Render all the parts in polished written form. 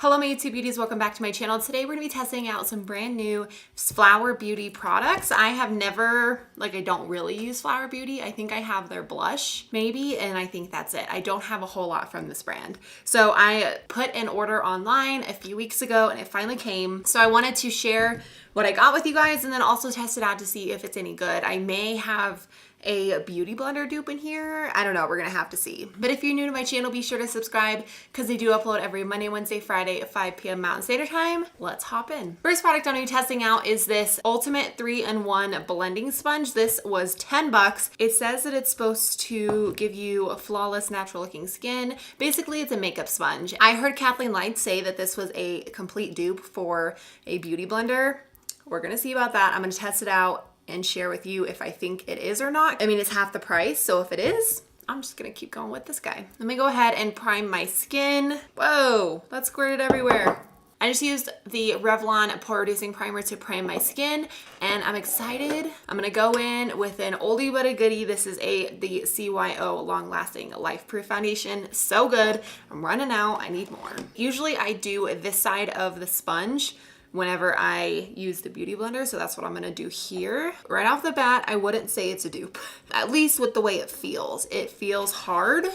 Hello my YouTube beauties, welcome back to my channel. Today we're going to be testing out some brand new Flower Beauty products. I have never, I don't really use Flower Beauty. I think I have their blush maybe, and I think that's it. I don't have a whole lot from this brand. So I put an order online a few weeks ago and it finally came. So I wanted to share what I got with you guys and then also test it out to see if it's any good. I may have a beauty blender dupe in here. I don't know, we're gonna have to see. But if you're new to my channel, be sure to subscribe because they do upload every Monday, Wednesday, Friday at 5 p.m. Mountain Standard Time. Let's hop in. First product I'm gonna be testing out is this Ultimate 3-in-1 blending sponge. This was 10 bucks. It says that it's supposed to give you a flawless, natural looking skin. Basically, it's a makeup sponge. I heard Kathleen Light say that this was a complete dupe for a beauty blender. We're gonna see about that. I'm gonna test it out and share with you if I think it is or not. I mean, it's half the price, so if it is, I'm just gonna keep going with this guy. Let me go ahead and prime my skin. Whoa, that squirted everywhere. I just used the Revlon Pore Reducing Primer to prime my skin, and I'm excited. I'm gonna go in with an oldie but a goodie. This is the CYO Long Lasting Life Proof Foundation. So good. I'm running out, I need more. Usually I do this side of the sponge whenever I use the beauty blender, so that's what I'm gonna do here. Right off the bat, I wouldn't say it's a dupe, at least with the way it feels. It feels hard.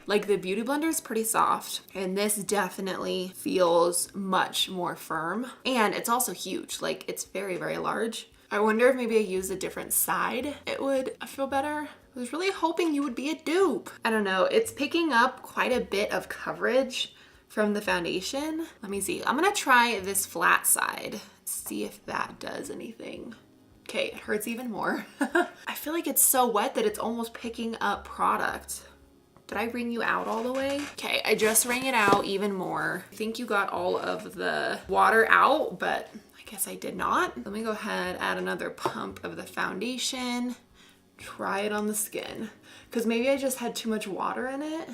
Like the beauty blender is pretty soft, and this definitely feels much more firm. And it's also huge, like it's very, very large. I wonder if maybe I use a different side, it would feel better. I was really hoping you would be a dupe. I don't know, it's picking up quite a bit of coverage from the foundation. Let me see. I'm gonna try this flat side, see if that does anything. Okay, it hurts even more. I feel like it's so wet that it's almost picking up product. Did I wring you out all the way? Okay, I just wring it out even more. I think you got all of the water out, but I guess I did not. Let me go ahead, add another pump of the foundation, try it on the skin, because maybe I just had too much water in it.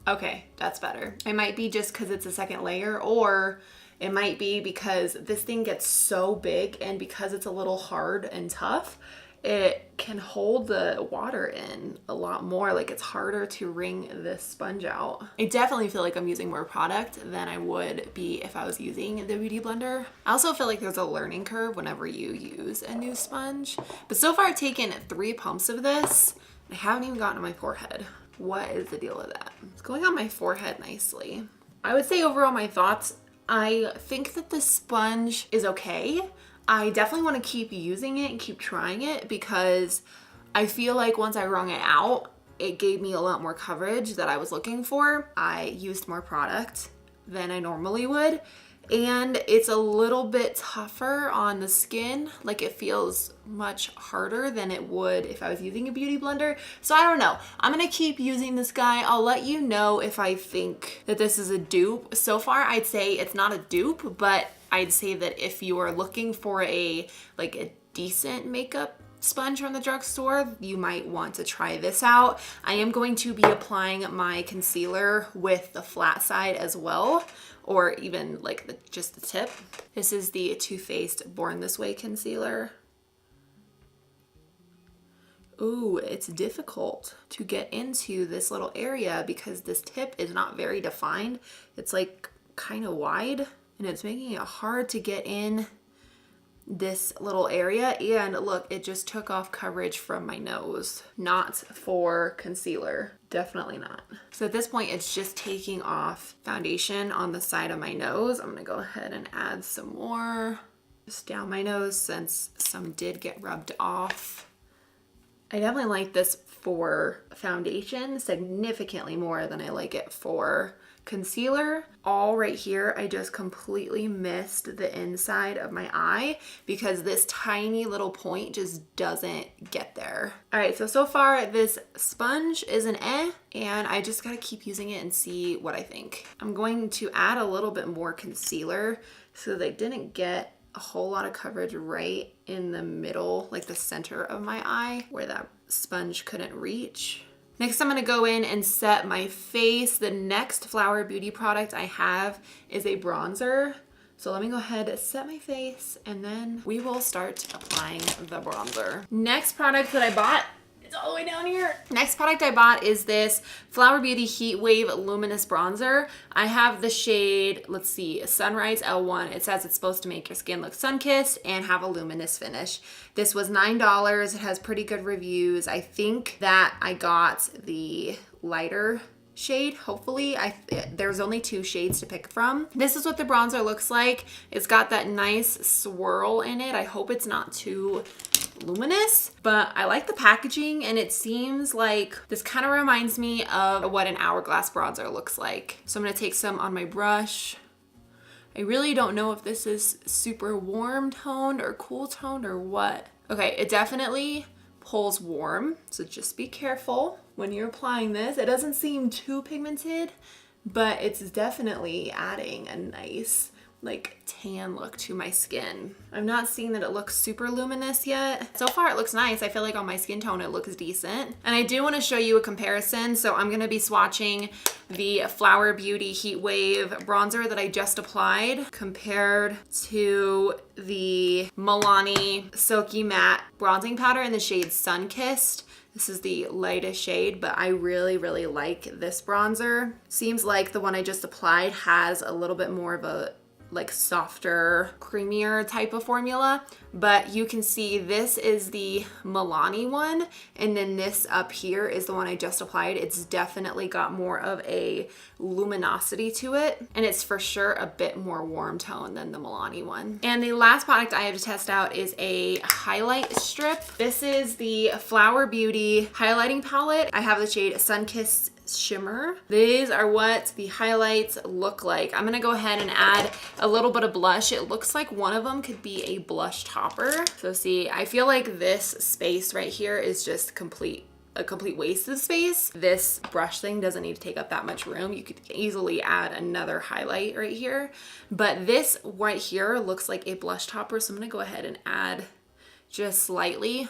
Okay, that's better. It might be just because it's a second layer, or it might be because this thing gets so big and because it's a little hard and tough, it can hold the water in a lot more. Like it's harder to wring this sponge out. I definitely feel like I'm using more product than I would be if I was using the beauty blender. I also feel like there's a learning curve whenever you use a new sponge. But so far I've taken 3 pumps of this. I haven't even gotten to my forehead. What is the deal with that? It's going on my forehead nicely. I would say overall my thoughts, I think that the sponge is okay. I definitely want to keep using it and keep trying it because I feel like once I wrung it out, it gave me a lot more coverage that I was looking for. I used more product than I normally would, and it's a little bit tougher on the skin. Like it feels much harder than it would if I was using a beauty blender. So I don't know. I'm gonna keep using this guy. I'll let you know if I think that this is a dupe. So far, I'd say it's not a dupe, but I'd say that if you are looking for a decent makeup sponge from the drugstore, you might want to try this out. I am going to be applying my concealer with the flat side as well, or even just the tip. This is the Too Faced Born This Way concealer. Ooh, it's difficult to get into this little area because this tip is not very defined. It's like kind of wide and it's making it hard to get in this little area. And look, it just took off coverage from my nose. Not for concealer, definitely not. So at this point, it's just taking off foundation on the side of my nose. I'm gonna go ahead and add some more just down my nose since some did get rubbed off. I definitely like this for foundation significantly more than I like it for concealer. All right here, I just completely missed the inside of my eye because this tiny little point just doesn't get there. All right, so far this sponge is an and I just gotta keep using it and see what I think. I'm going to add a little bit more concealer so they didn't get a whole lot of coverage right in the middle, like the center of my eye where that sponge couldn't reach. Next, I'm gonna go in and set my face. The next Flower Beauty product I have is a bronzer. So let me go ahead and set my face and then we will start applying the bronzer. Next product that I bought It's all the way down here. Next product I bought is this Flower Beauty Heatwave Luminous Bronzer. I have the shade, let's see, Sunrise L1. It says it's supposed to make your skin look sun-kissed and have a luminous finish. This was $9. It has pretty good reviews. I think that I got the lighter shade, hopefully. There's only 2 shades to pick from. This is what the bronzer looks like. It's got that nice swirl in it. I hope it's not too luminous, but I like the packaging, and it seems like this kind of reminds me of what an Hourglass bronzer looks like. So I'm gonna take some on my brush. I really don't know if this is super warm toned or cool toned or what. Okay, it definitely pulls warm, so just be careful when you're applying this. It doesn't seem too pigmented, but it's definitely adding a nice like tan look to my skin. I'm not seeing that it looks super luminous yet. So far it looks nice. I feel like on my skin tone it looks decent. And I do want to show you a comparison. So I'm going to be swatching the Flower Beauty Heatwave bronzer that I just applied compared to the Milani Silky Matte bronzing powder in the shade Sunkissed. This is the lightest shade, but I really, really like this bronzer. Seems like the one I just applied has a little bit more of a like softer, creamier type of formula, but you can see this is the Milani one, and then this up here is the one I just applied. It's definitely got more of a luminosity to it, and it's for sure a bit more warm tone than the Milani one. And the last product I have to test out is a highlight strip. This is the Flower Beauty highlighting palette. I have the shade Sunkissed Shimmer. These are what the highlights look like. I'm gonna go ahead and add a little bit of blush. It looks like one of them could be a blush topper. So see, I feel like this space right here is just a complete waste of space. This brush thing doesn't need to take up that much room. You could easily add another highlight right here, but this right here looks like a blush topper. So I'm gonna go ahead and add just slightly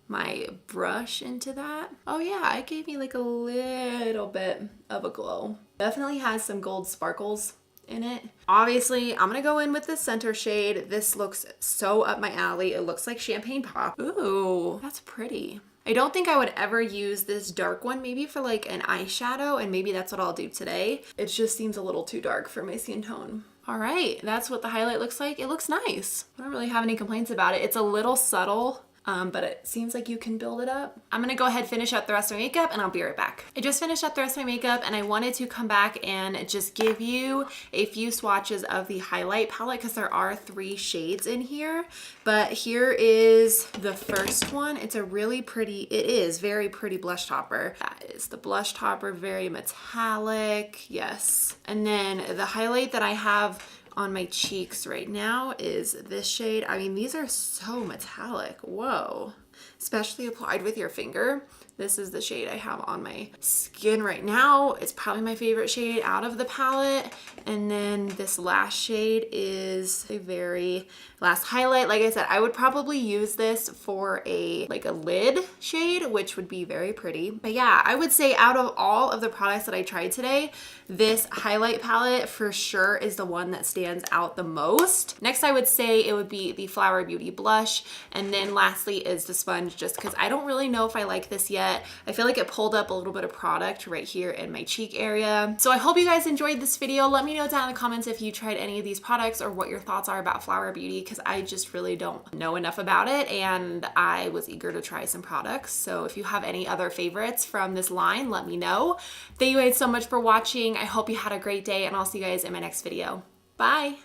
my brush into that. Oh yeah, it gave me like a little bit of a glow. Definitely has some gold sparkles in it. Obviously, I'm gonna go in with the center shade. This looks so up my alley. It looks like Champagne Pop. Ooh, that's pretty. I don't think I would ever use this dark one, maybe for like an eyeshadow, and maybe that's what I'll do today. It just seems a little too dark for my skin tone. All right, that's what the highlight looks like. It looks nice. I don't really have any complaints about it. It's a little subtle, but it seems like you can build it up. I'm gonna go ahead and finish up the rest of my makeup, and I'll be right back. I just finished up the rest of my makeup, and I wanted to come back and just give you a few swatches of the highlight palette because there are 3 shades in here. But here is the first one. It's a really pretty, it is very pretty blush topper. That is the blush topper, very metallic, yes. And then the highlight that I have on my cheeks right now is this shade. I mean, these are so metallic. Whoa. Especially applied with your finger. This is the shade I have on my skin right now. It's probably my favorite shade out of the palette. And then this last shade is a very last highlight. Like I said, I would probably use this for a lid shade, which would be very pretty. But yeah, I would say out of all of the products that I tried today, this highlight palette for sure is the one that stands out the most. Next, I would say it would be the Flower Beauty blush. And then lastly is the sponge, just because I don't really know if I like this yet. I feel like it pulled up a little bit of product right here in my cheek area. So I hope you guys enjoyed this video. Let me know down in the comments if you tried any of these products or what your thoughts are about Flower Beauty, because I just really don't know enough about it, and I was eager to try some products. So if you have any other favorites from this line, let me know. Thank you guys so much for watching. I hope you had a great day, and I'll see you guys in my next video. Bye.